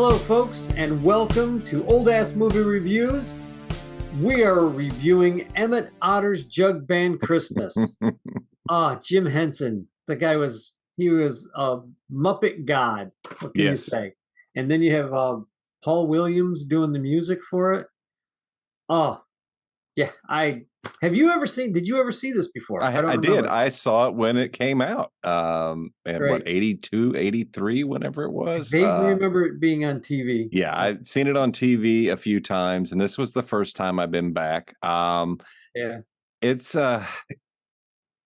Hello, folks, and welcome to Old Ass Movie Reviews. We are reviewing Emmet Otter's Jug Band Christmas. Jim Henson. The guy was a Muppet god. What can you say? And then you have Paul Williams doing the music for it. Oh, yeah. Did you ever see this before? I did. I saw it when it came out. And what, 82, 83, whenever it was. I vaguely remember it being on TV. Yeah, I'd seen it on TV a few times, and this was the first time I've been back. It's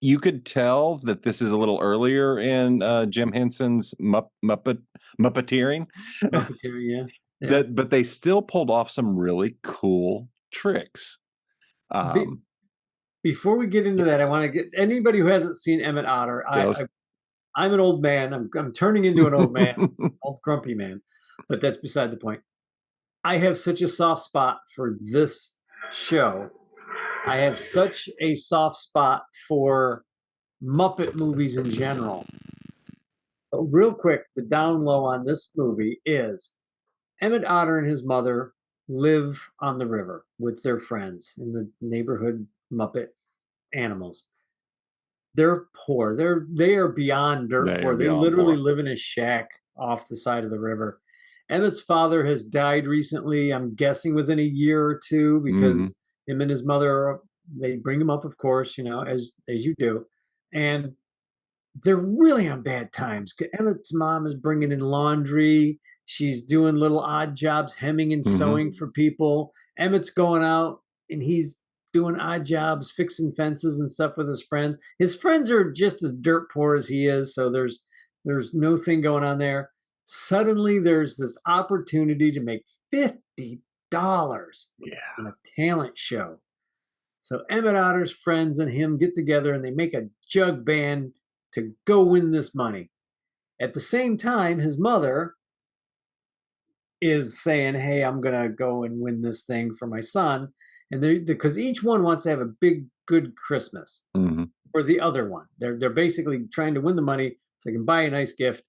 you could tell that this is a little earlier in Jim Henson's Muppeteering. Muppeteering, yeah. But they still pulled off some really cool tricks. Before we get into that, I want to get anybody who hasn't seen Emmet Otter. I'm an old man. I'm turning into an old man, old grumpy man, but that's beside the point. I have such a soft spot for this show. I have such a soft spot for Muppet movies in general. But real quick, the down low on this movie is Emmet Otter and his mother live on the river with their friends in the neighborhood Muppet animals. They're poor. They are beyond dirt poor. They literally live in a shack off the side of the river. Emmett's father has died recently, I'm guessing within a year or two, because him and his mother, they bring him up, of course, as you do. And they're really on bad times. Emmett's mom is bringing in laundry. She's doing little odd jobs, hemming and sewing for people. Emmett's going out and he's doing odd jobs, fixing fences and stuff with his friends. His friends are just as dirt poor as he is, so there's no thing going on there. Suddenly there's this opportunity to make $50 in a talent show. So Emmet Otter's friends and him get together and they make a jug band to go win this money. At the same time, his mother is saying, hey, I'm going to go and win this thing for my son. And because each one wants to have a big, good Christmas for the other one. They're basically trying to win the money so they can buy a nice gift.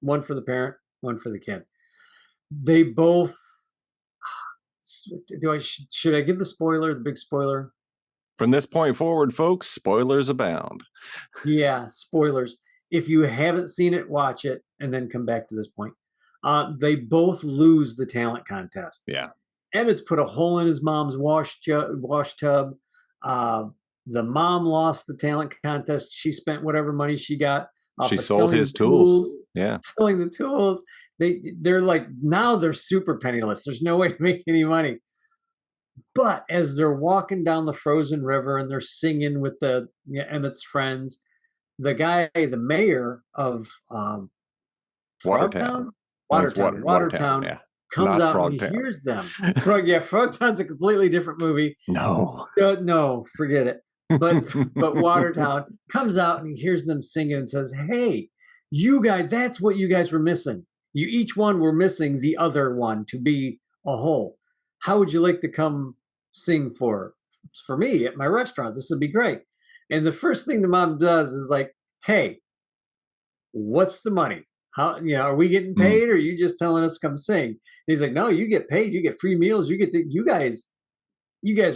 One for the parent, one for the kid. They both. Should I give the big spoiler? From this point forward, folks, spoilers abound. Yeah, spoilers. If you haven't seen it, watch it and then come back to this point. They both lose the talent contest. Yeah. Emmett's put a hole in his mom's wash tub. The mom lost the talent contest. She spent whatever money she got. She sold his tools. Yeah. Selling the tools. They're like, now they're super penniless. There's no way to make any money. But as they're walking down the frozen river and they're singing with Emmett's friends, the mayor of Watertown, yeah. Comes out and he hears them. Frogtown's a completely different movie. No, forget it. But Watertown comes out and he hears them singing and says, hey, you guys, that's what you guys were missing. You each one were missing the other one to be a whole. How would you like to come sing for me at my restaurant? This would be great. And the first thing the mom does is like, hey, what's the money? How, are we getting paid or are you just telling us to come sing? And he's like, no, you get paid. You get free meals. You guys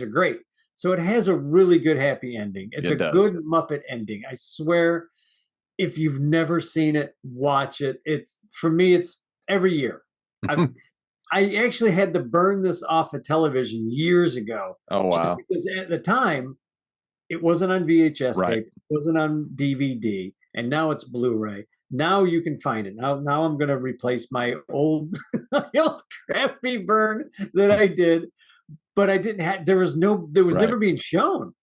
are great. So it has a really good happy ending. It's a good Muppet ending. I swear, if you've never seen it, watch it. For me, it's every year. I actually had to burn this off of television years ago. Oh, wow. Just because at the time, it wasn't on VHS tape. It wasn't on DVD. And now it's Blu-ray. Now you can find it. Now I'm going to replace my old crappy burn that I did. But I didn't have, there was never being shown.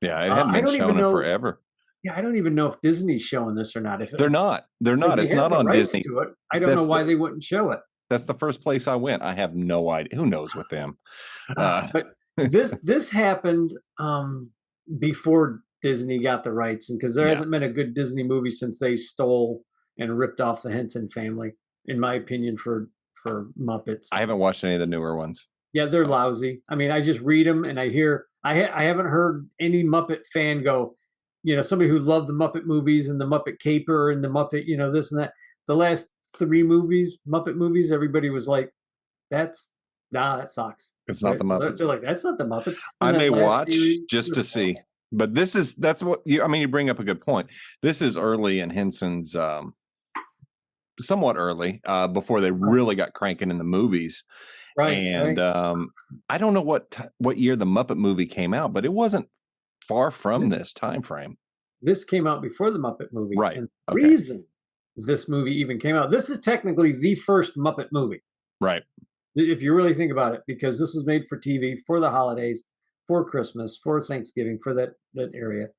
Yeah, it hadn't been shown in forever. Yeah, I don't even know if Disney's showing this or not. They're not. It's not on Disney. I don't know why they wouldn't show it. That's the first place I went. I have no idea. Who knows with them? But this happened before Disney got the rights, and because there hasn't been a good Disney movie since they stole and ripped off the Henson family, in my opinion, for Muppets. I haven't watched any of the newer ones. Yeah, they're lousy. I mean, I just read them and I hear. I haven't heard any Muppet fan go, somebody who loved the Muppet movies and the Muppet Caper and the Muppet, this and that. The last 3 movies, Muppet movies, everybody was like, "That's that sucks." It's not They're, the Muppets. they're like, "That's not the Muppets." I And that may last watch series just was to see, horrible. but that's what you. I mean, you bring up a good point. This is early in Henson's, somewhat early, before they really got cranking in the movies. Right, And right. I don't know what year the Muppet movie came out, but it wasn't far from This, this time frame. this came out before the Muppet movie, Right. and the Okay. reason this movie even came out, this is technically the first Muppet movie, Right. if you really think about it, because this was made for TV for the holidays, for Christmas, for Thanksgiving, for that area.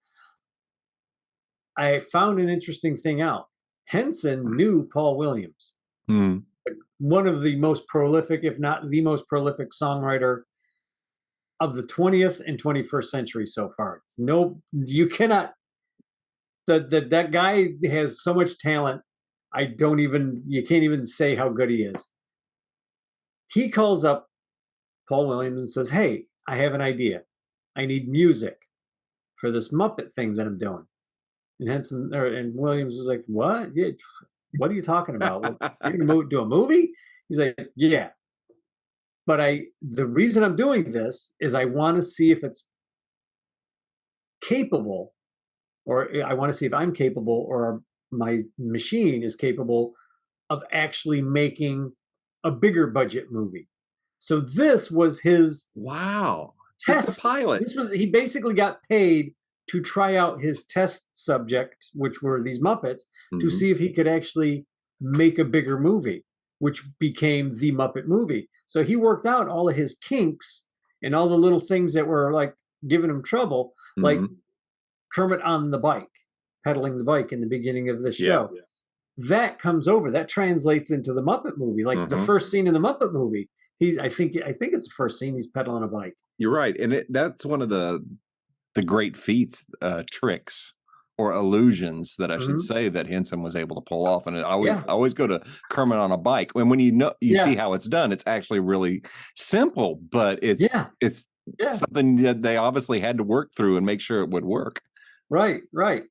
I found an interesting thing out. Henson knew Paul Williams, Mm. one of the most prolific, if not the most prolific songwriter of the 20th and 21st century so far. No, you cannot. That guy has so much talent. You can't even say how good he is. He calls up Paul Williams and says, "Hey, I have an idea. I need music for this Muppet thing that I'm doing." And and Williams was like, "What? Yeah, what are you talking about? What, you're gonna do a movie?" He's like, "Yeah, but the reason I'm doing this is I want to see if it's capable, or I want to see if I'm capable, or my machine is capable of actually making a bigger budget movie." So this was his Wow. It's a test. pilot. He basically got paid to try out his test subject, which were these Muppets, to see if he could actually make a bigger movie, which became the Muppet movie. So he worked out all of his kinks and all the little things that were like giving him trouble, like Kermit on the bike, pedaling the bike in the beginning of the show. Yeah. That comes over, that translates into the Muppet movie. Like the first scene in the Muppet movie, I think it's the first scene he's pedaling a bike. You're right, and that's one of the great feats, tricks or illusions that I should say that Henson was able to pull off. And I always go to Kermit on a bike. And when you see how it's done, it's actually really simple, but it's something that they obviously had to work through and make sure it would work. Right, right.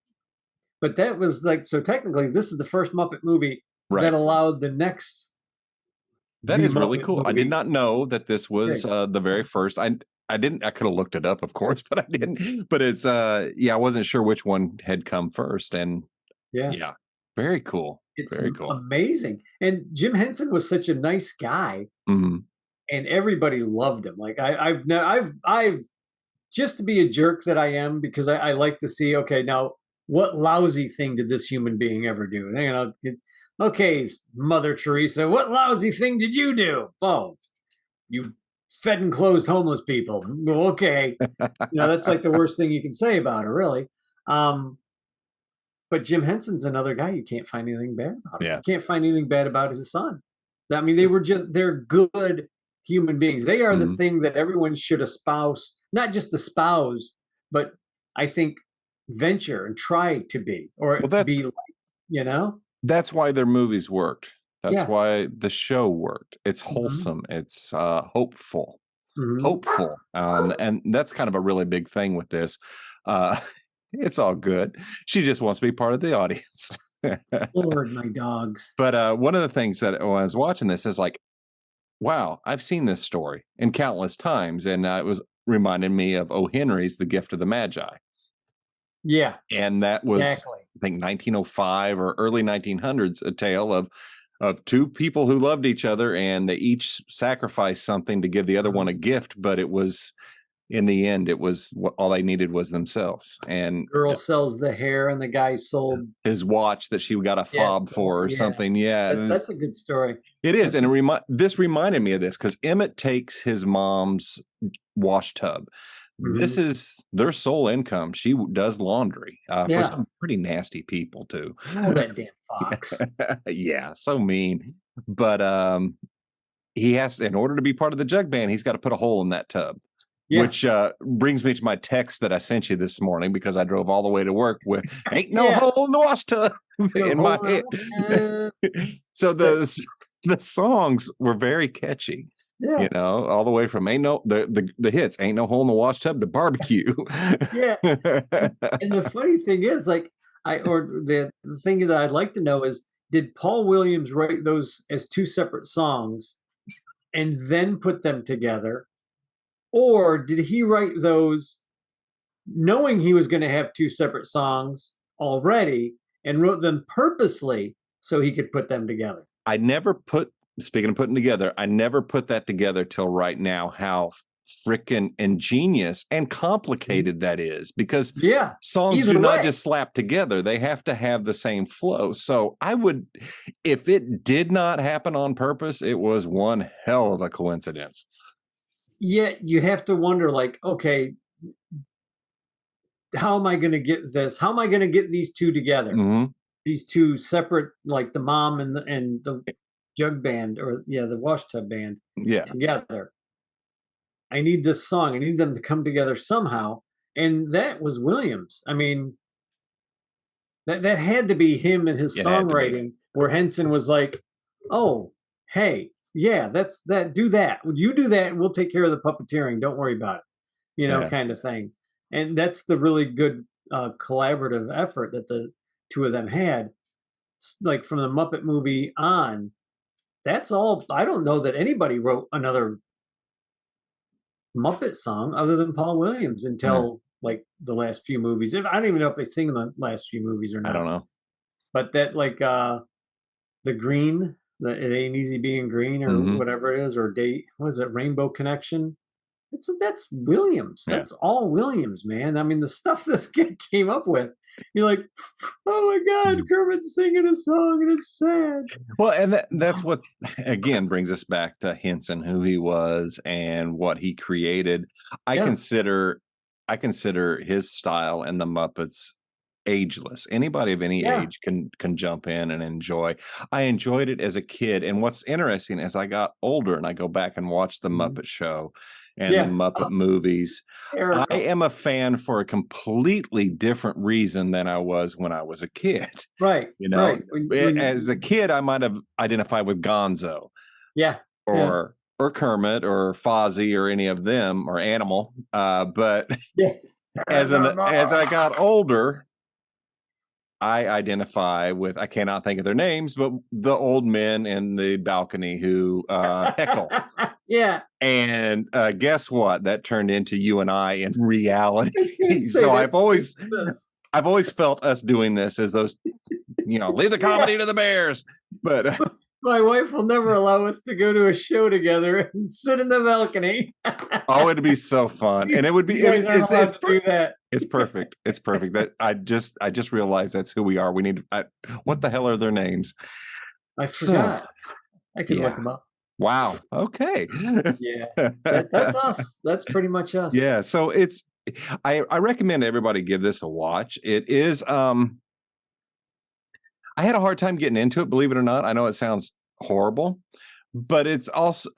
But that was like, so technically this is the first Muppet movie that allowed the next. That is really cool. Movie. I did not know that this was the very first. I could have looked it up, of course, but I didn't. But it's I wasn't sure which one had come first. And yeah, very cool. It's very cool. Amazing. And Jim Henson was such a nice guy, and everybody loved him. Like I've just to be a jerk that I am, because I like to see, okay, now what lousy thing did this human being ever do? And, you know, okay, Mother Teresa, what lousy thing did you do? Oh, you fed and clothed homeless people. Okay. That's like the worst thing you can say about her, really. But Jim Henson's another guy you can't find anything bad about. You can't find anything bad about his son. I mean, they're good human beings. They are the thing that everyone should espouse, not just espouse, but I think venture and try to be, or be like, That's why their movies worked. That's why the show worked. It's wholesome. It's hopeful. Hopeful. And that's kind of a really big thing with this. It's all good. She just wants to be part of the audience. Lord, my dogs. But one of the things that when I was watching this is like, wow, I've seen this story in countless times. And it was reminding me of O. Henry's The Gift of the Magi. Yeah. And that was, I think, 1905 or early 1900s, a tale of two people who loved each other, and they each sacrificed something to give the other one a gift. But it was, in the end, it was all they needed was themselves. And girl sells the hair, and the guy sold his watch that she got a fob for or something. Yeah, that's a good story. It is, and this reminded me of this because Emmet takes his mom's wash tub. This is their sole income. She does laundry for some pretty nasty people too. Oh, that damn fox. Yeah, so mean. But he has, in order to be part of the jug band, he's got to put a hole in that tub. Yeah. Which brings me to my text that I sent you this morning, because I drove all the way to work with "Ain't no hole in the wash tub" in my head. So the songs were very catchy. Yeah. All the way from "Ain't no" the hits "Ain't No Hole in the Wash Tub" to "Barbecue." Yeah. And the funny thing is, like, the thing that I'd like to know is, did Paul Williams write those as two separate songs and then put them together? Or did he write those knowing he was going to have two separate songs already and wrote them purposely so he could put them together? Speaking of putting together, I never put that together till right now, how freaking ingenious and complicated that is, because songs do not just slap together. They have to have the same flow. So if it did not happen on purpose, it was one hell of a coincidence. Yet you have to wonder, like, okay, how am I going to get this? How am I going to get these two together? Mm-hmm. These two separate, like the mom and the jug band, or the wash tub band together. I need this song. I need them to come together somehow. And that was Williams. I mean, that had to be him and his songwriting, where Henson was like, oh, hey, yeah, do that. You do that, and we'll take care of the puppeteering. Don't worry about it, kind of thing. And that's the really good collaborative effort that the two of them had. Like from the Muppet movie on, that's all. I don't know that anybody wrote another Muppet song other than Paul Williams until like the last few movies. I don't even know if they sing in the last few movies or not. I don't know. But that, like the Green, It Ain't Easy Being Green, or whatever it is, or what is it, Rainbow Connection? That's Williams. That's all Williams, man. I mean, the stuff this kid came up with, you're like, oh my God, Kermit's singing a song and it's sad. Well, and that's what, again, brings us back to Henson, who he was and what he created. I consider his style and the Muppets ageless. Anybody of any age can jump in and enjoy. I enjoyed it as a kid. And what's interesting, as I got older and I go back and watch the Muppet Show and the Muppet movies, I am a fan for a completely different reason than I was when I was a kid. Right. As a kid, I might have identified with Gonzo. Or Kermit or Fozzie or any of them, or Animal. But as I got older, I identify with, I cannot think of their names, but the old men in the balcony who heckle. And guess what? That turned into you and I in reality. So I've always felt us doing this as those, leave the comedy to the bears. But my wife will never allow us to go to a show together and sit in the balcony. Oh, it'd be so fun. And it would be, it's perfect. It's perfect. That I just realized that's who we are. We need what the hell are their names? I forgot. I can look them up. Wow. Okay. That's us. That's pretty much us. Yeah. So I recommend everybody give this a watch. It is, I had a hard time getting into it, believe it or not. I know it sounds horrible, but it's also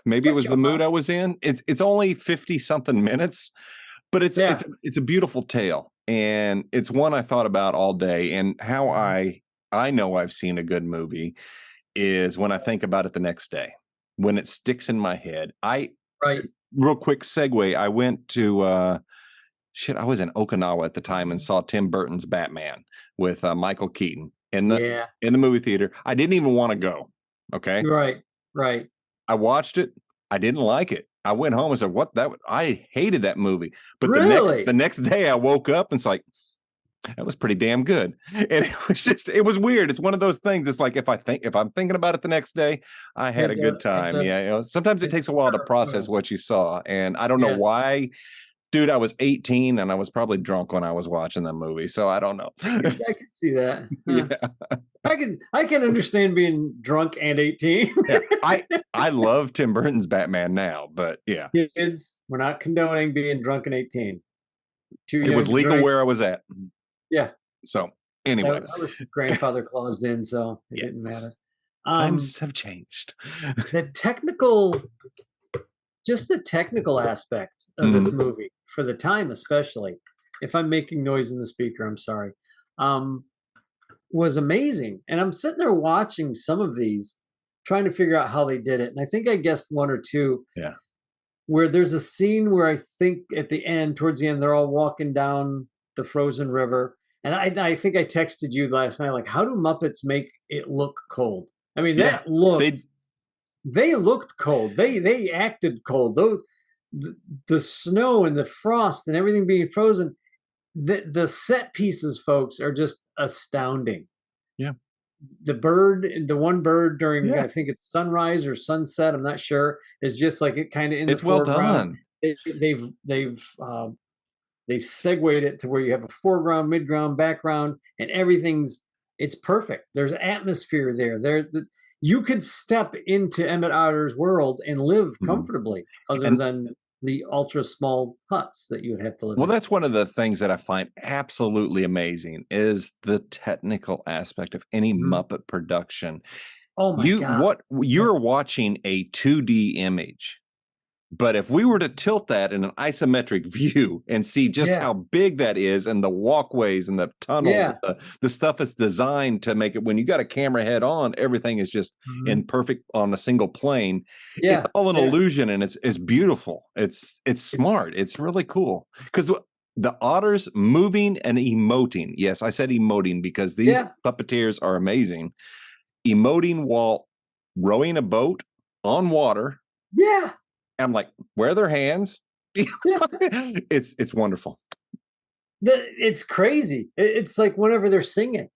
maybe it was the mood I was in. It's only 50 something minutes, but it's a beautiful tale, and it's one I thought about all day. And how I know I've seen a good movie is when I think about it the next day, when it sticks in my head. Real quick segue. I went to I was in Okinawa at the time and saw Tim Burton's Batman with Michael Keaton in the movie theater. I didn't even want to go. Okay. Right. I watched it. I didn't like it. I went home and said, I hated that movie. But the next day I woke up and it's like, that was pretty damn good. And it was weird. It's one of those things. It's like, if I'm thinking about it the next day, I had a good time. Sometimes it takes a while to process what you saw. And I don't know why. Dude, I was 18 and I was probably drunk when I was watching that movie. So I don't know. I can see that. I can understand being drunk and 18. I love Tim Burton's Batman now, but kids, we're not condoning being drunk and 18. It was legal where I was at. Yeah. So anyway, I was grandfather claused in, so it didn't matter. Times have changed. The technical aspect of this movie, for the time especially, if I'm making noise in the speaker, I'm sorry, was amazing. And I'm sitting there watching some of these, trying to figure out how they did it. And I think I guessed one or two. Yeah. Where there's a scene where I think at the end, towards the end, they're all walking down the frozen river, And I think I texted you last night, like, how do Muppets make it look cold? I mean, Yeah, they looked cold. They acted cold. Those the snow and the frost and everything being frozen. The set pieces, folks, are just astounding. yeah, The one bird during, yeah. I think it's sunrise or sunset, I'm not sure, is just like it kind of in the It's well foreground. done. They've segued it to where you have a foreground, midground, background, and it's perfect. There's atmosphere there. You could step into Emmet Otter's world and live Mhm. comfortably, other And than the ultra small huts that you would have to live well, in. that's one of the things that I find absolutely amazing is the technical aspect of any Mhm. Muppet production. Oh my God. Yeah. You're watching a 2D image. But if we were to tilt that in an isometric view and see just Yeah. how big that is and the walkways and the tunnels, Yeah. the stuff is designed to make it when you got a camera head on, everything is just in Mhm. perfect on a single plane. It's Yeah. all an Yeah. illusion and it's beautiful. It's It's smart. It's really cool. Because the otters moving and emoting. Yes, I said emoting because these yeah. puppeteers are amazing. Emoting while rowing a boat on water. Yeah. I'm like, where are their hands? Yeah. It's wonderful. It's crazy. It's like whenever they're singing,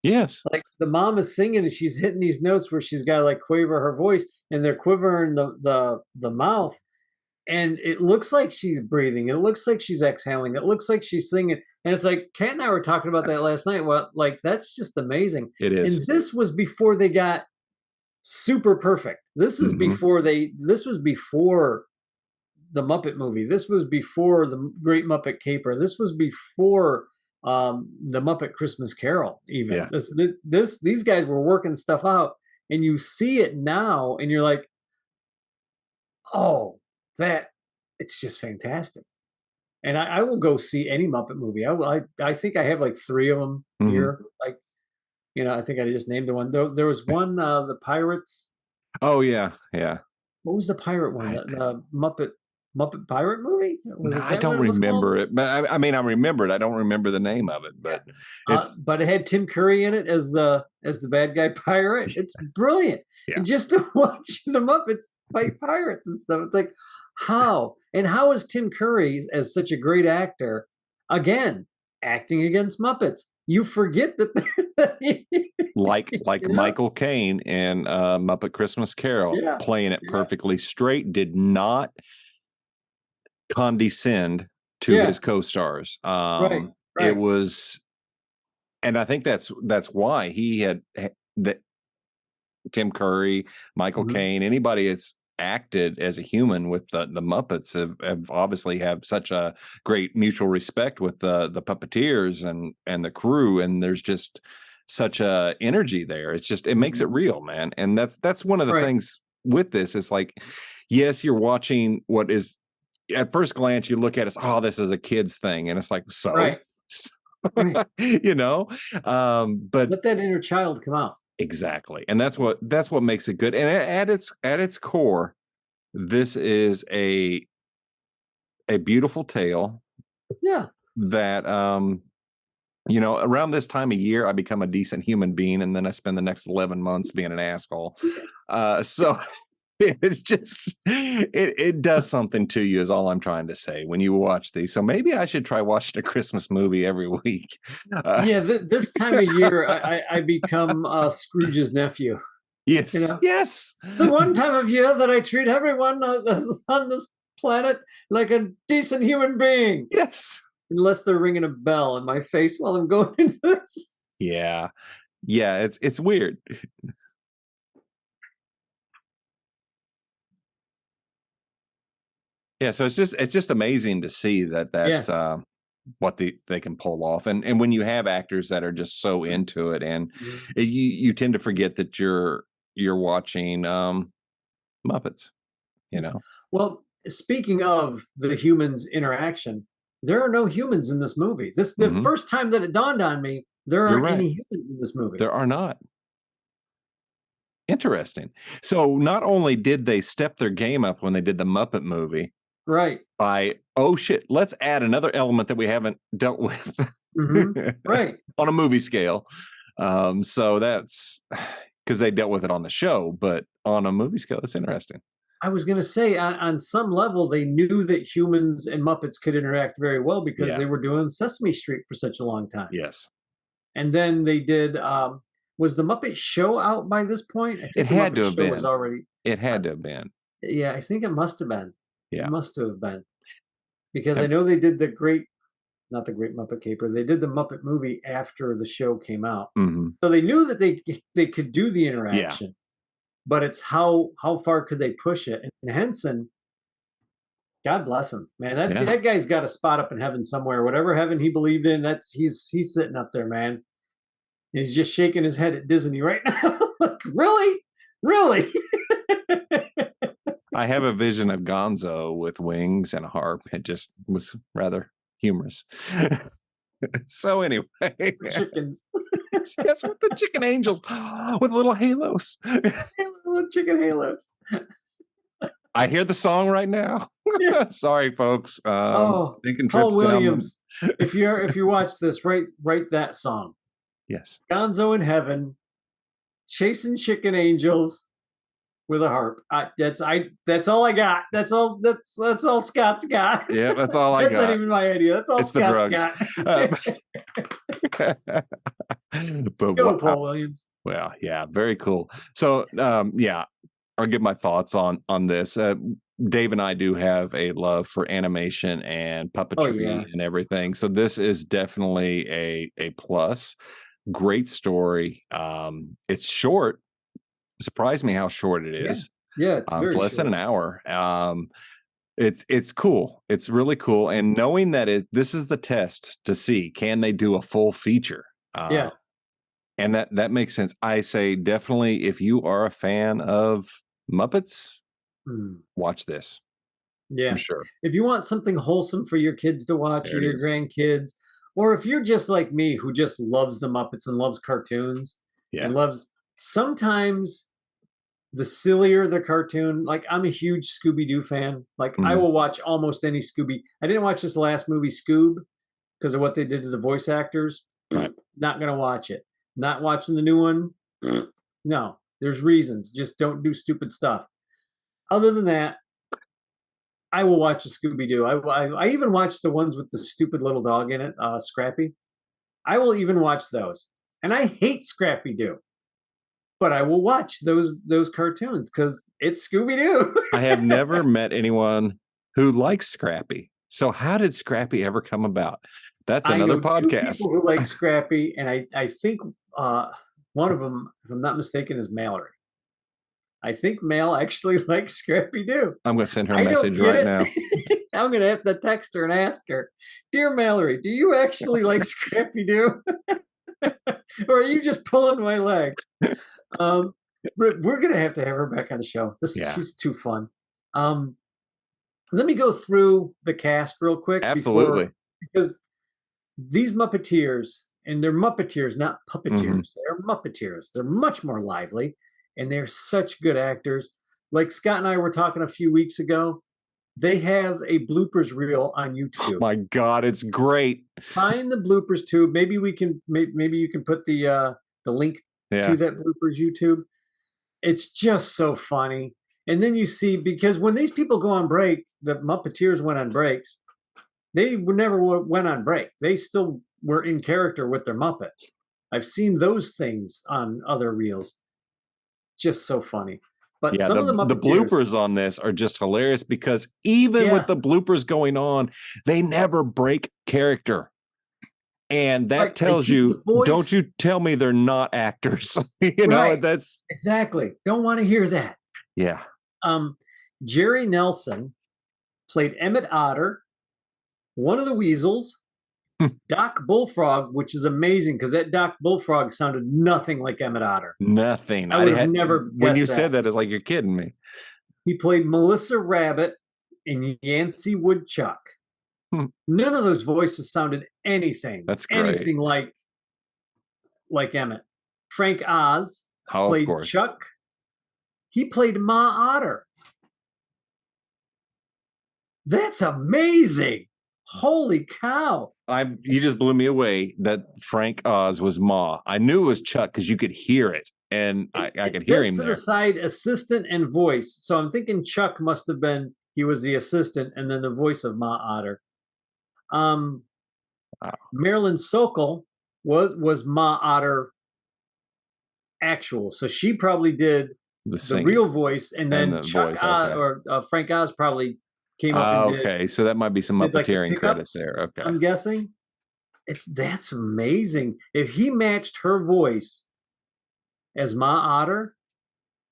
Yes. like the mom is singing and she's hitting these notes where she's got to like quaver her voice, and they're quivering the mouth, and it looks like she's breathing. It looks like she's exhaling. It looks like she's singing. And it's like Kat and I were talking about that last night. Well, like that's just amazing. It And is. this was before they got super perfect. Mhm. This was before the Muppet movie. This was before the Great Muppet Caper. This was before the Muppet Christmas Carol. Even Yeah. these guys were working stuff out, and you see it now, and you're like, oh, that it's just fantastic. And I will go see any Muppet movie. I think I have like 3 of them Mhm. here. Like, I think I just named the one. There was one, the Pirates. Oh, yeah, yeah. What was the pirate one? I The Muppet Pirate movie? no, Was it I that what don't it was called? remember it, but I mean, I remember it. I don't remember the name of it, Yeah. but it's But it had Tim Curry in it as the bad guy pirate. It's brilliant. yeah. And just to watch the Muppets fight pirates and stuff, it's like, how? And how is Tim Curry, as such a great actor, again, acting against Muppets? You forget that they're, Like you know? Michael Caine in, Muppet Christmas Carol, Yeah. playing it Yeah. perfectly straight, did not condescend to Yeah. his co-stars. Right. It Right. was and I think that's why he had that Tim Curry, Michael Mhm. Caine, anybody that's acted as a human with the Muppets have obviously have such a great mutual respect with the puppeteers and the crew, and there's just such a energy there. It's just it makes it Mhm. real, man. And that's one of the Right. things with this. It's like, yes, you're watching what is at first glance you look at it, oh, this is a kid's thing, and it's like so. Right. Right. you know but Let that inner child come out. exactly, and that's what makes it good. And at its core, this is a beautiful tale Yeah. that around this time of year, I become a decent human being, and then I spend the next 11 months being an asshole. So it's just it does something to you, is all I'm trying to say when you watch these. So maybe I should try watching a Christmas movie every week. Uh, Yeah, this time of year, I become Scrooge's nephew. You yes, know, yes, the one time of year that I treat everyone on this planet like a decent human being, yes. unless they're ringing a bell in my face while I'm going into this. Yeah. Yeah, it's weird. Yeah, so it's just amazing to see that Yeah. that's, what they can pull off, and when you have actors that are just so into it, and Mhm. you tend to forget that you're watching, Muppets, you Yeah. know? Well, speaking of the humans interaction, there are no humans in this movie. This the Mhm. first time that it dawned on me there You're aren't right. any humans in this movie. There are not. Interesting. So, not only did they step their game up when they did the Muppet movie Right. by oh shit, let's add another element that we haven't dealt with Right. on a movie scale. So that's because they dealt with it on the show, but on a movie scale, that's interesting. I was going to say, on some level, they knew that humans and Muppets could interact very well because Yeah. they were doing Sesame Street for such a long time. Yes. And then they did. Was the Muppet Show out by this point? I It think the had to Muppet have Show was been. already. It Uh, had to have been. yeah, I think it must have been. It Yeah. must have been because I Have, know they did not the Great Muppet Caper. They did the Muppet movie after the show came out, so they knew that they could do the yeah. interaction. But it's how far could they push it? And Henson, God bless him, man. That guy's got a spot up in heaven somewhere. Whatever heaven he believed in, that's he's sitting up there, man. He's just shaking his head at Disney right now. Like, really, really. I have a vision of Gonzo with wings and a harp. It just was rather humorous. So anyway, Chickens. yes, with the chicken angels with little halos. Little chicken halos. I hear the song right now. Yeah. Sorry, folks. Oh, Paul Williams. If you watch this, write that song. Yes. Gonzo in heaven, chasing chicken angels with a harp. That's all I got. That's all Scott's got. Yeah, that's all I got. That's not even my idea. That's all it's Scott's got. But Go, Paul Williams. Well, yeah, very cool. So, yeah, I'll give my thoughts on this. Dave and I do have a love for animation and puppetry and everything. So this is definitely a plus. Great story. It's short. Surprised me how short it is. Yeah, it's less than an hour. It's cool. It's really cool. And knowing that this is the test to see, can they do a full feature? And that makes sense. I say definitely, if you are a fan of Muppets, watch this. Yeah, I'm sure. If you want something wholesome for your kids to watch or your grandkids, or if you're just like me who just loves the Muppets and loves cartoons and loves sometimes the sillier the cartoon. Like, I'm a huge Scooby-Doo fan. Like, I will watch almost any Scooby. I didn't watch this last movie, Scoob, because of what they did to the voice actors. Not gonna watch it. Not watching the new one. No, there's reasons. Just don't do stupid stuff. Other than that, I will watch a Scooby-Doo. I even watch the ones with the stupid little dog in it, Scrappy. I will even watch those. And I hate Scrappy-Doo. But I will watch those cartoons because it's Scooby-Doo. I have never met anyone who likes Scrappy. So how did Scrappy ever come about? That's another podcast. Two people who like Scrappy, and I think one of them, if I'm not mistaken, is Mallory. I think Mal actually likes Scrappy-Doo. I'm going to send her a message right now. I'm going to have to text her and ask her, "Dear Mallory, do you actually like Scrappy-Doo? Or are you just pulling my leg?" We're going to have her back on the show. She's too fun. Let me go through the cast real quick. Absolutely. Because these Muppeteers, and they're Muppeteers, not puppeteers. They're Muppeteers. They're much more lively, and they're such good actors. Like Scott and I were talking a few weeks ago, they have a bloopers reel on YouTube. Oh my God, it's great. Find the bloopers tube. Maybe you can put the link to that bloopers YouTube. It's just so funny. And then you see, because when these people go on break, the Muppeteers went on breaks. They never went on break. They still were in character with their Muppet. I've seen those things on other reels. Just so funny. But some of the bloopers on this are just hilarious because even with the bloopers going on, they never break character. And that tells you, don't you tell me they're not actors. You know, that's exactly. Don't want to hear that. Yeah. Jerry Nelson played Emmet Otter, one of the Weasels, Doc Bullfrog, which is amazing because that Doc Bullfrog sounded nothing like Emmet Otter. Nothing. I would have never guessed when you said that, it's like you're kidding me. He played Melissa Rabbit and Yancey Woodchuck. None of those voices sounded anything. That's great. Anything like Emmet. Frank Oz played Chuck. He played Ma Otter. That's amazing. Holy cow. You just blew me away that Frank Oz was Ma. I knew it was Chuck because you could hear it, and I could hear him to there. The side, assistant and voice. So I'm thinking Chuck must have been, he was the assistant and then the voice of Ma Otter. Wow. Marilyn Sokol was Ma Otter actual. So she probably did the real voice, and then Chuck voice, okay. Or Frank Oz probably came up and did. Okay, so that might be some Muppeteering like credits there. Okay, I'm guessing. That's amazing. If he matched her voice as Ma Otter,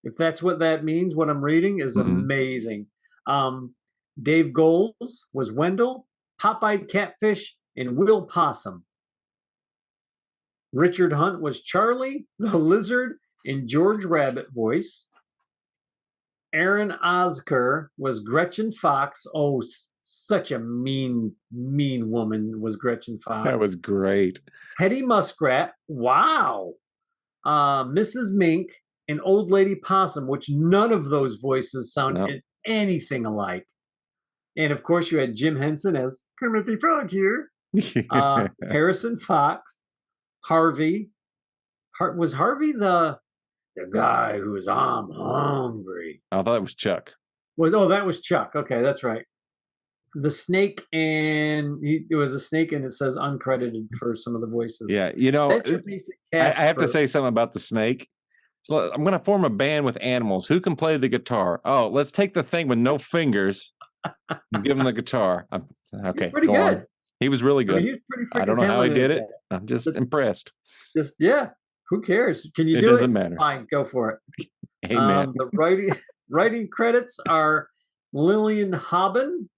if that's what that means, what I'm reading is amazing. Dave Goelz was Wendell, Popeye Catfish, and Will Possum. Richard Hunt was Charlie, the Lizard, in George Rabbit voice. Aaron Osker was Gretchen Fox. Oh, such a mean woman was Gretchen Fox. That was great. Hetty Muskrat. Wow. Mrs. Mink and Old Lady Possum, which none of those voices sound anything alike. And of course, you had Jim Henson as Kermit the Frog here. Harrison Fox. Harvey. Was Harvey the guy who was hungry? I thought it was Chuck. That was Chuck. Okay, that's right. The snake, and it was a snake, and it says uncredited for some of the voices. Yeah, I have to say something about the snake. So I'm going to form a band with animals. Who can play the guitar? Oh, let's take the thing with no fingers and give him the guitar. Okay, he's pretty good. On. He was really good. He's pretty I don't know how he did it. I'm just impressed. Who cares? Can you do it? It doesn't matter. Fine, go for it. Amen. The writing credits are Lillian Hobben.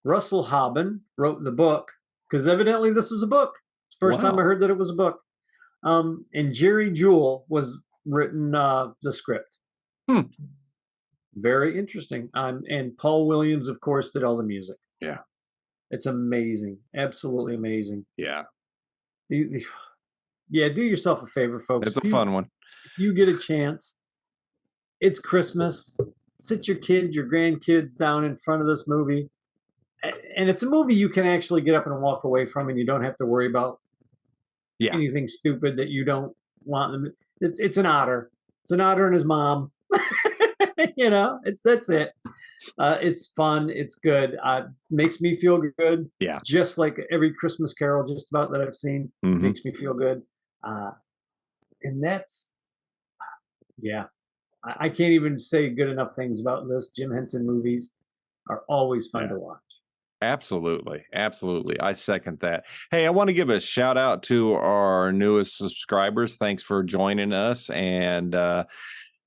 Russell Hobben wrote the book, because evidently this was a book. It's the first time I heard that it was a book. And Jerry Jewell was written the script. Very interesting. And Paul Williams, of course, did all the music. Yeah. It's amazing. Absolutely amazing. Yeah. Yeah, do yourself a favor, folks. It's a fun one. If you get a chance, it's Christmas. Sit your kids, your grandkids down in front of this movie. And it's a movie you can actually get up and walk away from, and you don't have to worry about anything stupid that you don't want them. It's an otter. It's an otter and his mom. That's it. It's fun. It's good. Makes me feel good. Yeah. Just like every Christmas Carol, just about that I've seen, makes me feel good. And that's, I can't even say good enough things about this. Jim Henson movies are always fun to watch. Absolutely. Absolutely. I second that. Hey, I want to give a shout out to our newest subscribers. Thanks for joining us. And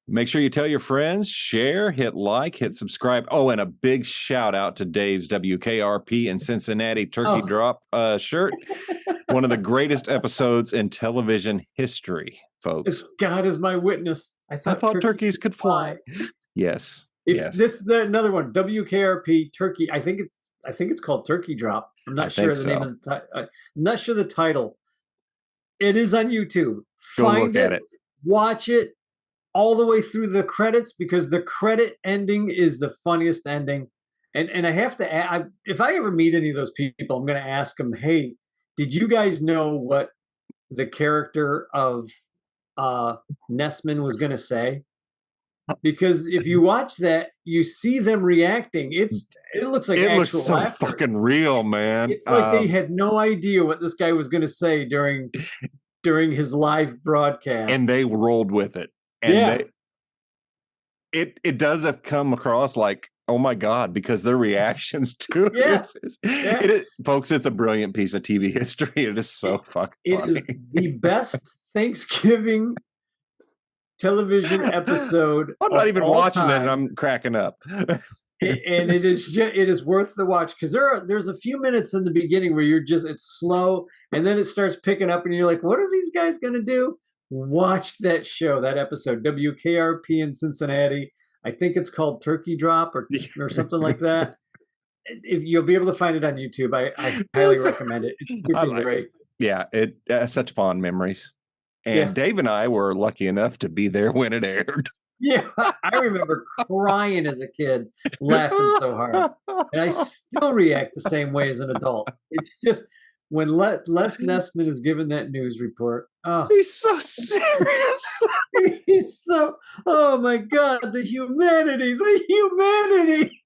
make sure you tell your friends, share, hit like, hit subscribe. Oh, and a big shout out to Dave's WKRP in Cincinnati Turkey Drop shirt. One of the greatest episodes in television history, folks. God is my witness. I thought turkeys could fly. Yes. This is another one. WKRP Turkey. I think it's called Turkey Drop. I'm not sure the name of the title. I'm not sure the title. It is on YouTube. Find it. Watch it all the way through the credits, because the credit ending is the funniest ending. And I have to, if I ever meet any of those people, I'm going to ask them, hey, did you guys know what the character of Nessman was going to say? Because if you watch that, you see them reacting. It looks like it looks so laughter. Fucking real, man. It's like they had no idea what this guy was going to say during his live broadcast, and they rolled with it. And it does come across like, oh my God, because their reactions to it, folks, it's a brilliant piece of TV history. It is so fucking funny. It is the best Thanksgiving television episode. I'm not even watching it, and I'm cracking up. And it is worth the watch, because there's a few minutes in the beginning where it's slow, and then it starts picking up, and you're like, what are these guys going to do? Watch that show, that episode, WKRP in Cincinnati. I think it's called Turkey Drop or something like that. If you'll be able to find it on YouTube, I highly recommend it. It's great. Yeah, it such fond memories. And Dave and I were lucky enough to be there when it aired. Yeah, I remember crying as a kid, laughing so hard, and I still react the same way as an adult. It's just when Les Nessman is given that news report. Oh, he's so serious. he's so. Oh my God, the humanity, the humanity.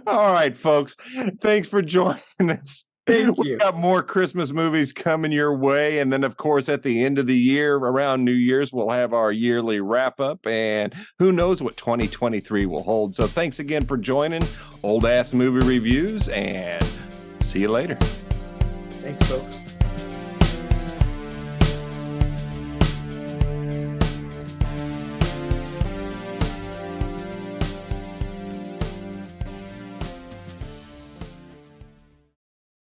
All right, folks. Thanks for joining us. Thank We you. got more Christmas movies coming your way. And then, of course, at the end of the year, around New Year's, we'll have our yearly wrap up. And who knows what 2023 will hold. So thanks again for joining Old Ass Movie Reviews, and see you later. Thanks, folks.